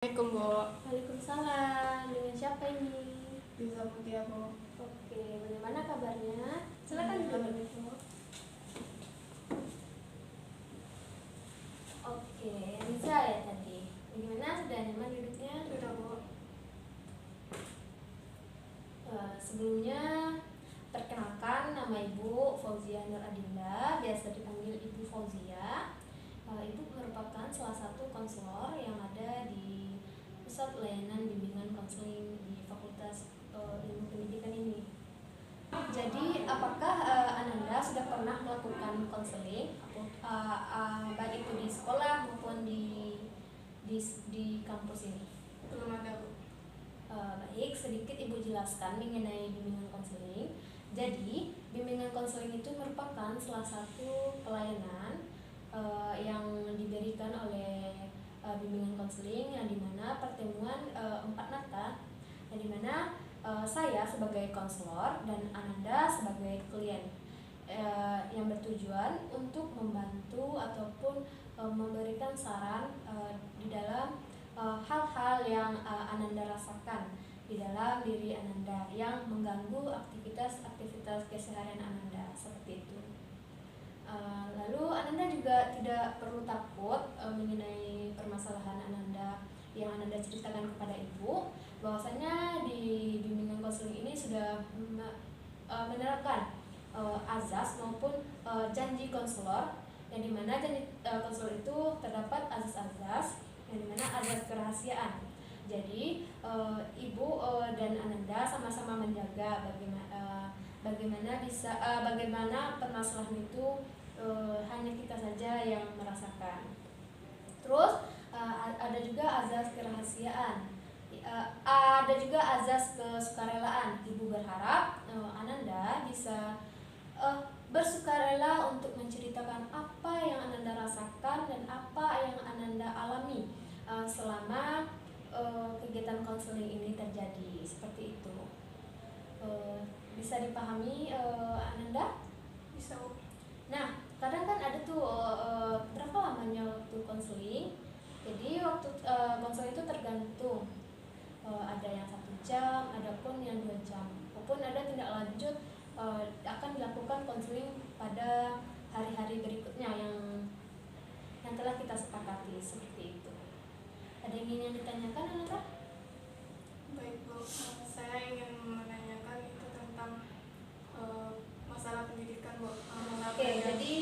Assalamualaikum, Bu. Waalaikumsalam. Dengan siapa ini? Bisa Mutia, Bu. Oke, bagaimana kabarnya? Silakan duduk. Bu. Oke, Riza ya tadi. Bagaimana? Sudah nyaman duduknya? Sudah, Bu. Sebelumnya, perkenalkan nama Ibu Fauzia Nur Adinda, biasa dipanggil Ibu Fauzia. Ibu merupakan salah satu konselor yang ada di Pusat Layanan Bimbingan Konseling di Fakultas Ilmu Pendidikan ini. Jadi, apakah Ananda sudah pernah melakukan konseling, baik itu di sekolah maupun di kampus ini? Belum ada, Bu. Baik, sedikit Ibu jelaskan mengenai bimbingan konseling. Jadi, bimbingan konseling itu merupakan salah satu pelayanan yang diberikan oleh bimbingan konseling, yang dimana pertemuan 4 mata, yang dimana saya sebagai konselor dan Ananda sebagai klien, yang bertujuan untuk membantu ataupun memberikan saran di dalam hal-hal yang Ananda rasakan di dalam diri Ananda yang mengganggu aktivitas keseharian Ananda, seperti itu. Lalu Ananda juga tidak perlu takut mengenai permasalahan Ananda yang Ananda ceritakan kepada Ibu, bahwasanya di bimbingan konseling ini sudah menerapkan azas maupun janji konselor, yang dimana janji konselor itu terdapat azas-azas, yang dimana azas kerahasiaan. Jadi Ibu dan Ananda sama-sama menjaga bagaimana permasalahan itu hanya kita saja yang merasakan. Terus ada juga azas kerahasiaan, ada juga azas kesukarelaan. Ibu berharap Ananda bisa bersukarela untuk menceritakan apa yang Ananda rasakan dan apa yang Ananda alami selama kegiatan konseling ini terjadi, seperti itu. Bisa dipahami Ananda? Bisa, Bu. Nah, kadang kan ada tuh berapa lamanya waktu konseling. Jadi waktu konseling itu tergantung, ada yang 1 jam, ada pun yang 2 jam, maupun ada tindak lanjut akan dilakukan konseling pada hari-hari berikutnya yang telah kita sepakati, seperti itu. Ada yang ingin ditanyakan, Ananda? Baik, Bu. Saya ingin menanyakan itu tentang masalah pendidikan, Bu. Oke, jadi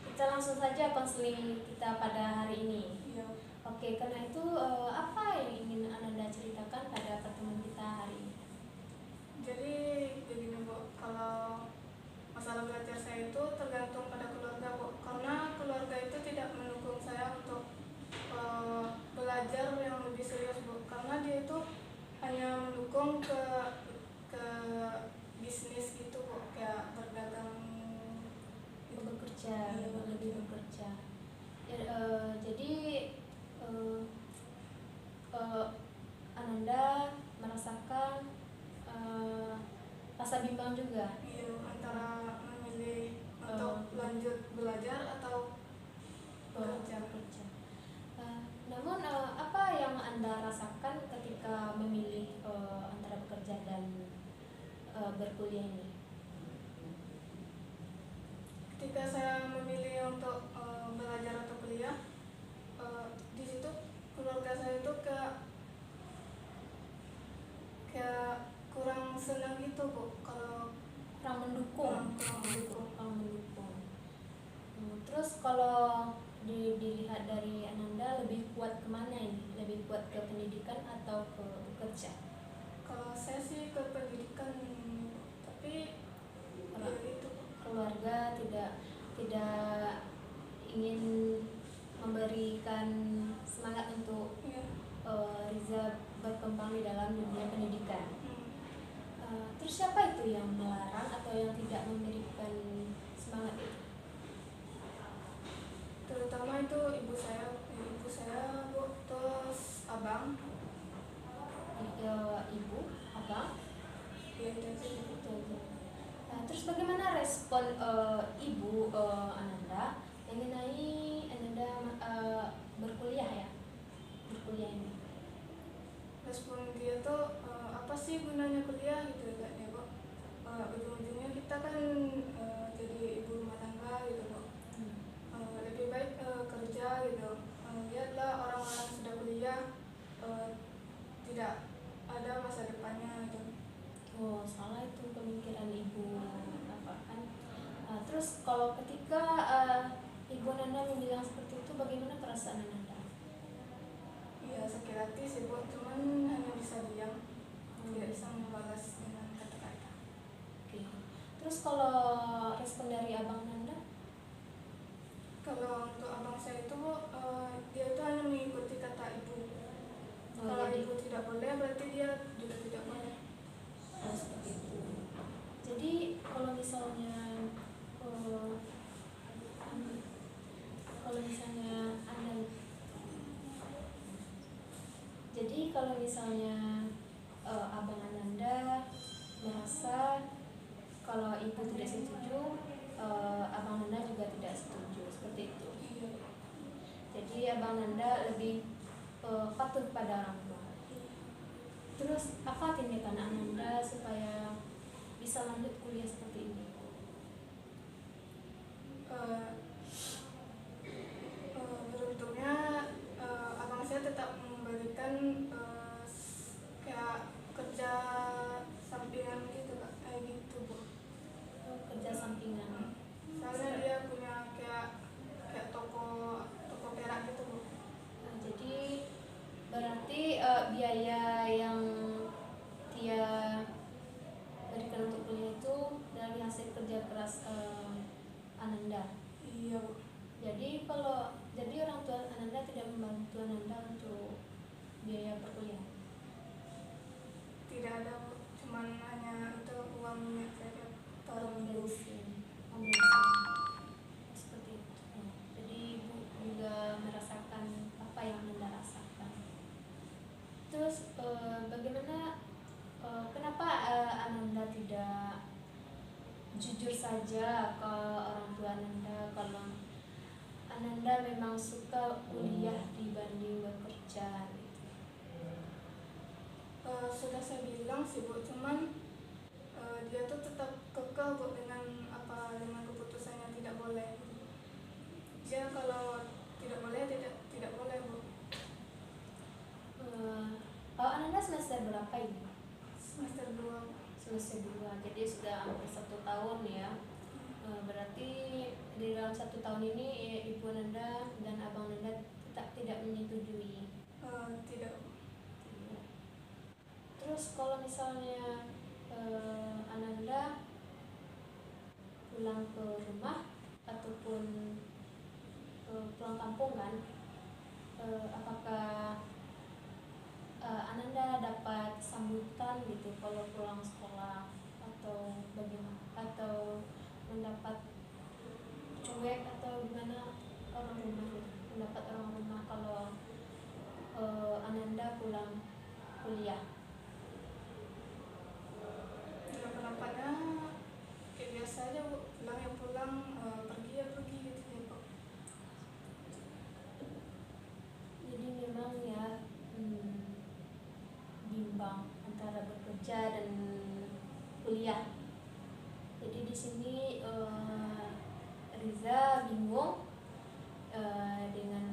kita langsung saja konseling kita pada hari ini. Iya. Oke, karena itu apa yang ingin Ananda ceritakan pada pertemuan kita hari ini? Jadi begini, Bu. Kalau masalah belajar saya itu tergantung pada keluarga, Bu. Karena keluarga itu tidak mendukung saya untuk belajar yang lebih serius, Bu. Karena dia itu hanya mendukung ke bisnis gitu, Bu. Kayak berdagang gitu. Bekerja, Iya, lebih bekerja. Ya, jadi Ananda merasakan rasa bimbang juga. Iya, antara memilih untuk lanjut belajar atau bekerja. Namun apa yang Anda rasakan ketika memilih antara bekerja dan berkuliah ini? Ketika saya memilih untuk belajar atau kuliah, di situ keluarga saya itu kayak kurang senang gitu, Bu. Kalau Kurang mendukung. kurang mendukung. Terus kalau dilihat dari Ananda, lebih kuat kemana ini? Lebih kuat ke pendidikan atau ke bekerja? Kalau saya sih ke pendidikan, tapi ya itu. Keluarga tidak ingin memberikan semangat untuk Iya. Riza berkembang di dalam dunia pendidikan. Terus siapa itu yang melarang atau yang tidak memberikan semangat itu? Terutama itu ibu saya, Bu. Terus abang. Ibu, abang, Ya, itu aja. itu aja. Terus bagaimana respon ibu Ananda mengenai Ananda berkuliah ini? respon dia tuh apa sih gunanya kuliah gitu katanya kok. Ujung-ujungnya kita kan jadi ibu rumah tangga gitu kok. Lebih baik kerja gitu. Lihatlah orang-orang sudah kuliah tidak ada masa depannya gitu. Oh, salah itu pemikiran ibu apa kan. Terus kalau ketika ibu Nanda membilang seperti itu, bagaimana perasaan Nanda? Ya sakit hati sih bu, cuman hanya bisa diam, tidak bisa membalas dengan kata-kata. Oke. Terus kalau respon dari abang Nanda? Kalau untuk abang saya itu bu, dia itu hanya mengikuti kata ibu. Oh, Kalau jadi ibu tidak boleh, berarti dia juga tidak boleh. seperti itu. Jadi kalau misalnya eh, kalau misalnya Anda, jadi kalau misalnya abang Ananda merasa kalau ibu tidak setuju, abang Nanda juga tidak setuju, seperti itu. Iya. Jadi abang Nanda lebih patuh pada orang tua. Terus apa tindakan Ananda supaya bisa lanjut kuliah seperti ini? Beruntungnya abang saya tetap memberikan kayak kerja sampingan gitu kak, kayak gitu bu. Kerja sampingan. Soalnya dia punya kayak toko perak gitu bu. Jadi berarti biaya yang dia berikan untuk kuliah itu dari hasil kerja keras Ananda. Iya bu. Jadi orang tua Ananda tidak membantu Ananda untuk biaya perkuliahan. Tidak ada bu, cuman hanya itu uang minyak saja per minggu. Seperti itu. Jadi ibu juga merasakan apa yang Anda rasakan. Terus bagaimana kenapa Ananda tidak jujur saja ke orang tua Ananda kalau Ananda memang suka kuliah dibanding bekerja gitu? Sudah saya bilang sih bu, cuman dia tuh tetap kekeh bu dengan keputusannya tidak boleh. Dia kalau tidak boleh tidak boleh bu. Ananda semester berapa ini? Semester 2. Semester 2, jadi sudah hampir 1 tahun ya. Berarti di dalam 1 tahun ini ibu Ananda dan abang Ananda tidak menyetujui. Tidak. Terus kalau misalnya Ananda pulang ke rumah ataupun pulang kampung kan, apakah Ananda dapat sambutan gitu kalau pulang sekolah atau bagaimana, atau mendapat cuek atau gimana orang rumah gitu? Mendapat orang rumah kalau Ananda pulang kuliah? Pendapatnya kayak biasa aja bu, pulang ya pulang, pergi ya pergi gitu ya bu. Jadi memang ya bimbang antara bekerja dan kuliah. Jadi di sini Riza bingung dengan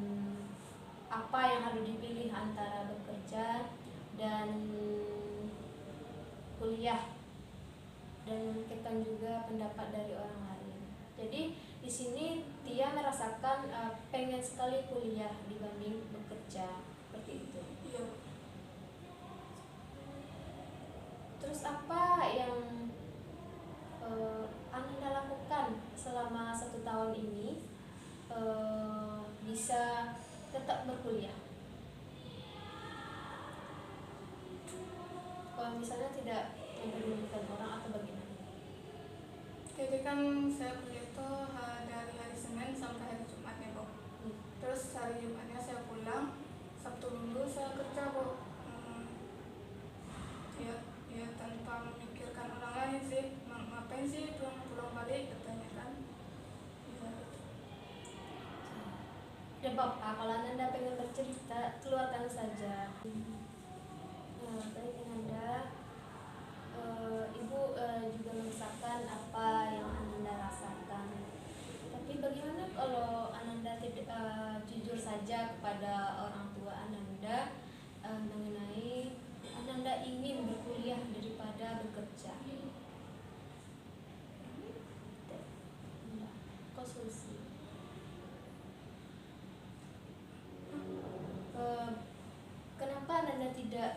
apa yang harus dipilih antara bekerja dan kuliah, dan memikirkan juga pendapat dari orang lain. Jadi di sini Tia merasakan pengen sekali kuliah dibanding bekerja, seperti itu. Iya. Terus apa yang Anda lakukan selama 1 tahun ini bisa tetap berkuliah? Kalau misalnya tidak mempedulikan orang atau bagaimana? Jadi kan saya kuliah tuh dari hari Senin sampai hari Jumat ya bu. Terus hari Jumatnya saya pulang, Sabtu Minggu saya kerja bu. Ya tanpa memikirkan orang lain sih. Ngapain sih pulang balik katanya kan. Ya. Ya Bapak, kalau Anda pengen bercerita, keluarkan saja.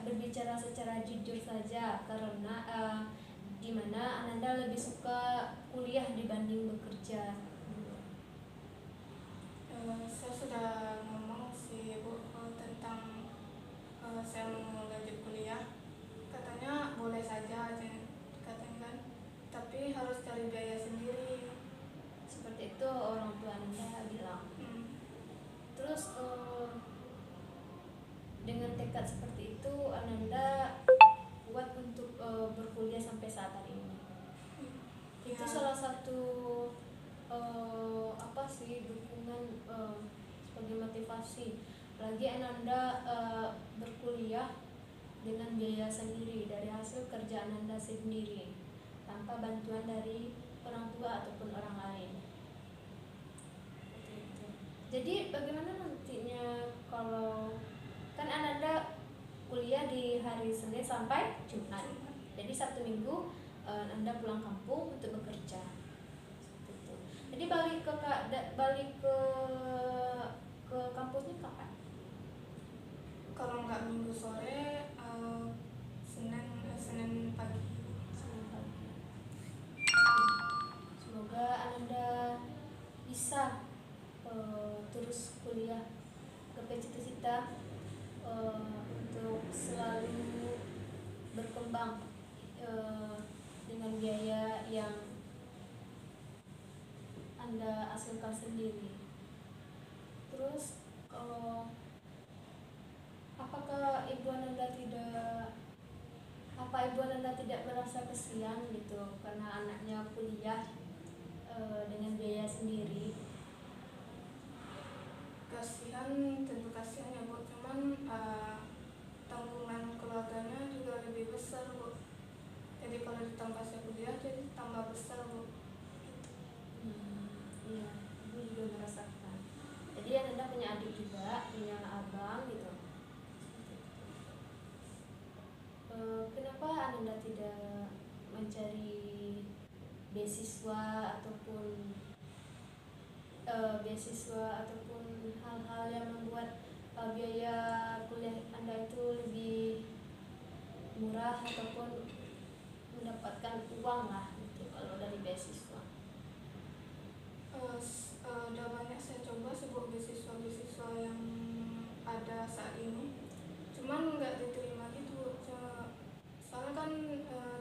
berbicara secara jujur saja karena di mana Ananda lebih suka kuliah dibanding bekerja. Saya sudah ngomong sih Bu tentang saya mau lanjut kuliah. Katanya boleh saja katanya kan, tapi harus cari biaya sendiri. Seperti itu orang tua Ananda bilang. Terus dengan tekad seperti itu Ananda kuat untuk berkuliah sampai saat hari ini. Itu salah satu dukungan sebagai motivasi. Lagi Ananda berkuliah dengan biaya sendiri dari hasil kerja Ananda sendiri tanpa bantuan dari orang tua ataupun orang lain. Jadi bagaimana nantinya kalau kan Ananda kuliah di hari Senin sampai Jumat, jadi Sabtu Minggu Anda pulang kampung untuk bekerja. Jadi balik ke kampusnya kapan? Kalau nggak Minggu sore, Senin pagi. Semoga Anda bisa terus kuliah, gapai cita-cita untuk selalu berkembang dengan biaya yang Anda hasilkan sendiri. Terus apakah ibu Anda tidak merasa kesian gitu karena anaknya kuliah dengan biaya sendiri? Tentu kasihan ya Bu, cuman tanggungan keluarganya juga lebih besar Bu. Jadi kalau ditambah saya kuliah jadi tambah besar Bu. Iya, ibu juga merasakan. Jadi Anda punya adik juga, punya abang gitu. Kenapa Anda tidak mencari beasiswa ataupun hal-hal yang membuat biaya kuliah Anda itu lebih murah ataupun mendapatkan uang lah gitu kalau dari beasiswa? Udah banyak saya coba sebuah beasiswa yang ada saat ini, cuman nggak diterima gitu. Soalnya kan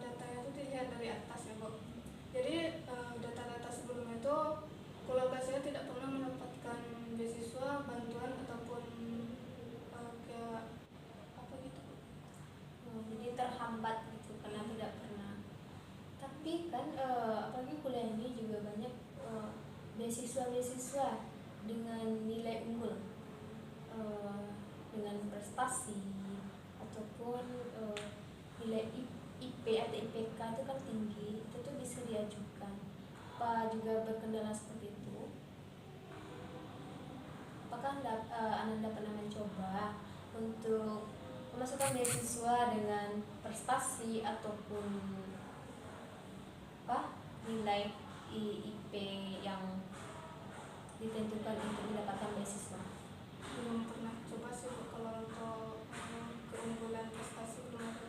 datanya itu dilihat dari atas ya Bu. Jadi data-data sebelumnya itu keluarga saya tidak pernah mendapatkan beasiswa, bantuan ataupun kayak apa gitu. Jadi terhambat gitu karena tidak pernah. Tapi kan apalagi kuliah ini juga banyak beasiswa dengan nilai unggul, dengan prestasi ataupun nilai IP atau IPK itu kan tinggi, itu tuh bisa diajukan. Apa juga berkendala seperti itu? Apakah Anda pernah mencoba untuk memasukkan beasiswa dengan prestasi ataupun nilai IP yang ditentukan untuk mendapatkan beasiswa? Belum pernah coba sih Bu, kalau untuk keunggulan prestasi belum ada.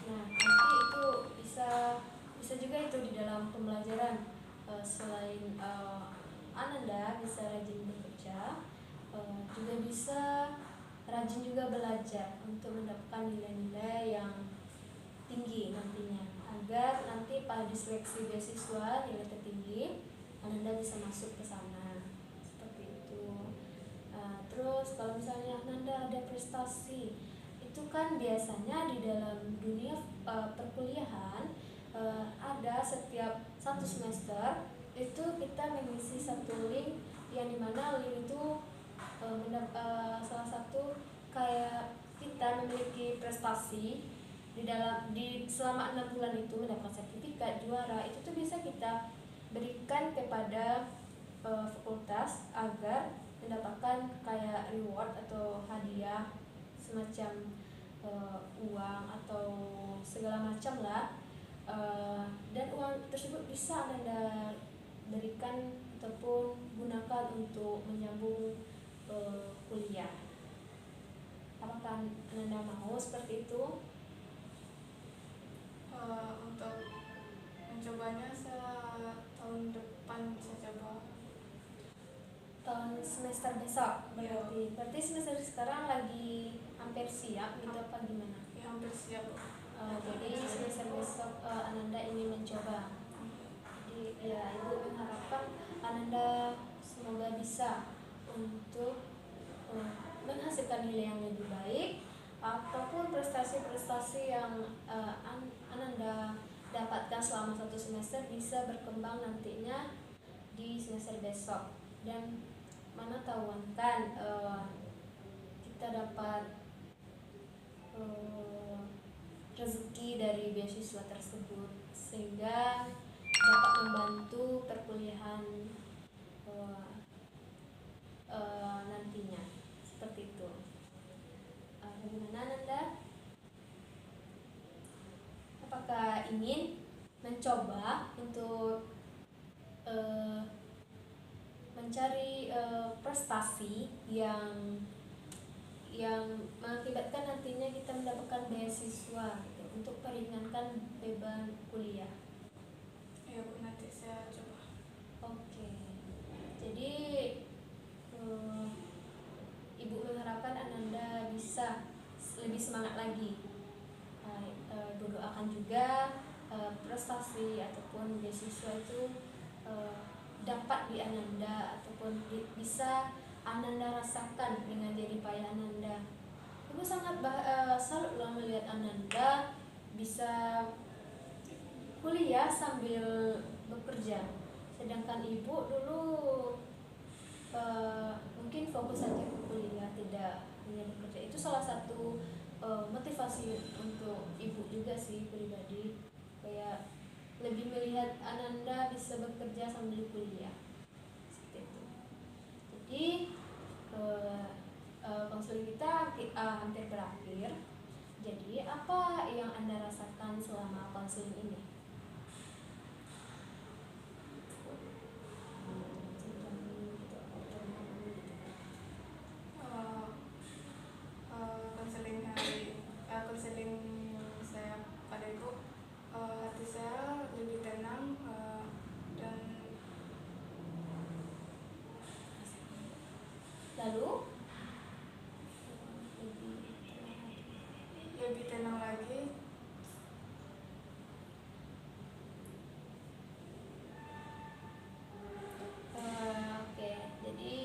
Nah, nanti itu bisa juga itu di dalam pembelajaran. Selain Ananda bisa rajin bekerja, juga bisa rajin juga belajar untuk mendapatkan nilai-nilai yang tinggi nantinya, agar nanti pada seleksi beasiswa nilai tertinggi Ananda bisa masuk ke sana, seperti itu. Terus kalau misalnya Ananda ada prestasi, itu kan biasanya di dalam dunia perkuliahan ada setiap satu semester itu kita mengisi satu link, yang dimana link itu salah satu kayak kita memiliki prestasi selama 6 bulan itu mendapatkan sertifikat juara, itu tuh bisa kita berikan kepada fakultas agar mendapatkan kayak reward atau hadiah semacam uang atau segala macam lah, dan uang tersebut bisa Anda berikan ataupun gunakan untuk menyambung kuliah. Apakah Ananda mau seperti itu? Untuk mencobanya saya tahun depan saya coba. Tahun semester besok berarti semester sekarang lagi hampir siap gitu apa gimana? Ya, hampir siap. Jadi semester besok Ananda ingin mencoba. Jadi ya ibu mengharapkan Ananda semoga bisa untuk menghasilkan nilai yang lebih baik ataupun prestasi-prestasi yang Ananda dapatkan selama satu semester bisa berkembang nantinya di semester besok. Dan mana tahu kan kita dapat rezeki dari beasiswa tersebut sehingga dapat membantu perkuliahan nantinya seperti itu. Bagaimana Nanda? Apakah ingin mencoba untuk mencari prestasi yang mengakibatkan nantinya kita mendapatkan beasiswa gitu, untuk meringankan beban kuliah? Ya Bu, nanti saya coba. Oke. Jadi ibu mengharapkan Ananda bisa lebih semangat lagi. Berdoakan juga prestasi ataupun beasiswa itu dapat di Ananda ataupun bisa Ananda rasakan dengan jerih payah Ananda. Ibu sangat salut loh melihat Ananda bisa kuliah sambil bekerja, sedangkan ibu dulu mungkin fokus saja ke kuliah, tidak hanya bekerja. Itu salah satu motivasi untuk ibu juga sih pribadi, kayak lebih melihat Ananda bisa bekerja sambil kuliah seperti itu. Jadi konseling kita hampir berakhir. Jadi apa yang Anda rasakan selama konseling ini? Konseling saya pada ibu, hati saya lebih tenang dan Lalu lebih tenang lagi. Oke, jadi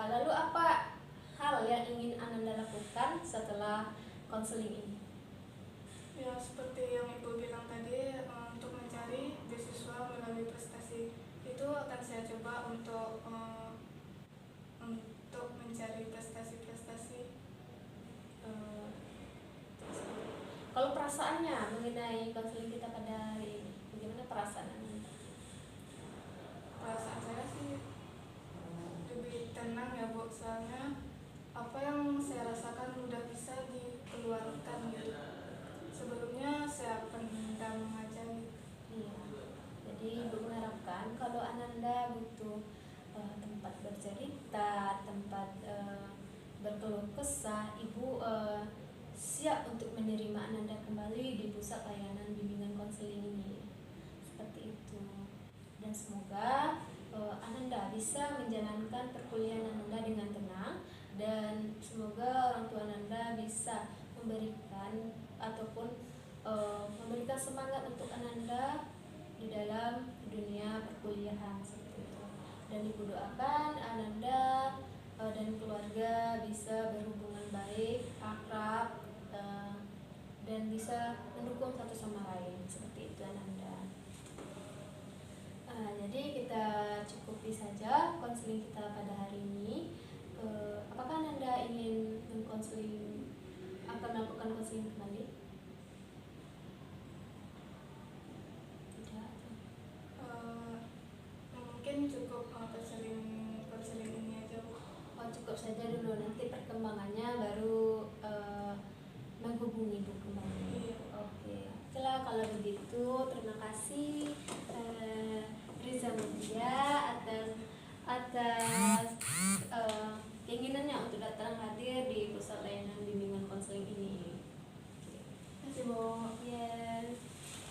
lalu apa hal yang ingin Ananda lakukan setelah konseling ini? Ya, seperti yang ibu bilang tadi, untuk mencari beasiswa melalui prestasi itu akan saya coba untuk mencari prestasi-prestasi. Kalau perasaannya mengenai konseling kita pada hari ini, bagaimana perasaan Ananda? Perasaan saya sih lebih tenang ya Bu, soalnya apa yang saya rasakan udah bisa dikeluarkan gitu. Sebelumnya saya pendam aja gitu. Iya. Jadi ibu mengharapkan kalau Ananda butuh tempat bercerita, tempat berkeluh kesah, ibu siap untuk menerima Ananda kembali di pusat layanan bimbingan konseling ini. Seperti itu. Dan semoga Ananda bisa menjalankan perkuliahan Ananda dengan tenang, dan semoga orang tua Ananda bisa memberikan ataupun memberikan semangat untuk Ananda di dalam dunia perkuliahan seperti itu. Dan ibu doakan Ananda dan keluarga bisa berhubungan baik, akrab, dan bisa mendukung satu sama lain seperti itu Ananda. Jadi kita cukupi saja konseling kita pada hari ini. Apakah Ananda ingin akan melakukan konseling kembali? Tidak. Mungkin cukup konseling ini aja Bu. Cukup saja dulu, nanti perkembangannya baru menghubungi ibu kembali. Iya. Oke, okelah kalau begitu, terima kasih